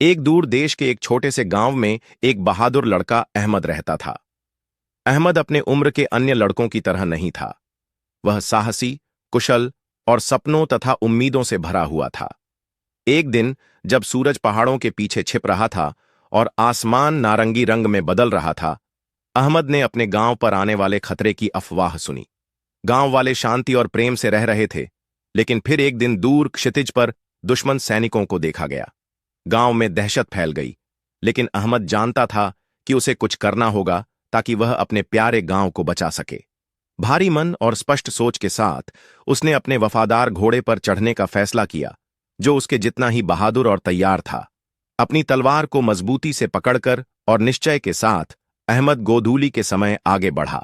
एक दूर देश के एक छोटे से गांव में एक बहादुर लड़का अहमद रहता था। अहमद अपने उम्र के अन्य लड़कों की तरह नहीं था। वह साहसी, कुशल और सपनों तथा उम्मीदों से भरा हुआ था। एक दिन जब सूरज पहाड़ों के पीछे छिप रहा था और आसमान नारंगी रंग में बदल रहा था, अहमद ने अपने गांव पर आने वाले खतरे की अफवाह सुनी। गांव वाले शांति और प्रेम से रह रहे थे, लेकिन फिर एक दिन दूर क्षितिज पर दुश्मन सैनिकों को देखा गया। गांव में दहशत फैल गई, लेकिन अहमद जानता था कि उसे कुछ करना होगा ताकि वह अपने प्यारे गांव को बचा सके। भारी मन और स्पष्ट सोच के साथ उसने अपने वफादार घोड़े पर चढ़ने का फैसला किया, जो उसके जितना ही बहादुर और तैयार था। अपनी तलवार को मजबूती से पकड़कर और निश्चय के साथ अहमद गोधूली के समय आगे बढ़ा।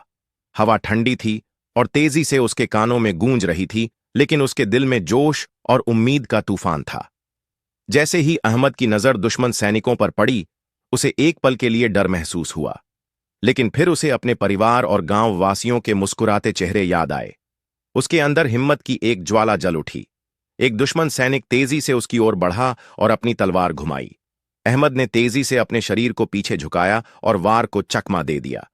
हवा ठंडी थी और तेजी से उसके कानों में गूंज रही थी, लेकिन उसके दिल में जोश और उम्मीद का तूफान था। जैसे ही अहमद की नजर दुश्मन सैनिकों पर पड़ी, उसे एक पल के लिए डर महसूस हुआ, लेकिन फिर उसे अपने परिवार और गांव वासियों के मुस्कुराते चेहरे याद आए। उसके अंदर हिम्मत की एक ज्वाला जल उठी। एक दुश्मन सैनिक तेजी से उसकी ओर बढ़ा और अपनी तलवार घुमाई। अहमद ने तेजी से अपने शरीर को पीछे झुकाया और वार को चकमा दे दिया।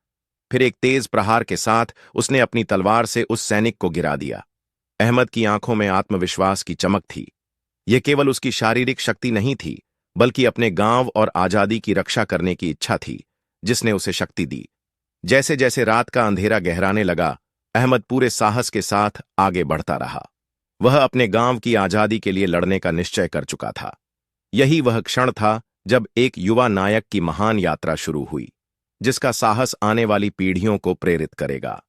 फिर एक तेज प्रहार के साथ उसने अपनी तलवार से उस सैनिक को गिरा दिया। अहमद की आंखों में आत्मविश्वास की चमक थी। यह केवल उसकी शारीरिक शक्ति नहीं थी, बल्कि अपने गांव और आजादी की रक्षा करने की इच्छा थी, जिसने उसे शक्ति दी। जैसे जैसे रात का अंधेरा गहराने लगा, अहमद पूरे साहस के साथ आगे बढ़ता रहा। वह अपने गांव की आजादी के लिए लड़ने का निश्चय कर चुका था। यही वह क्षण था जब एक युवा नायक की महान यात्रा शुरू हुई, जिसका साहस आने वाली पीढ़ियों को प्रेरित करेगा।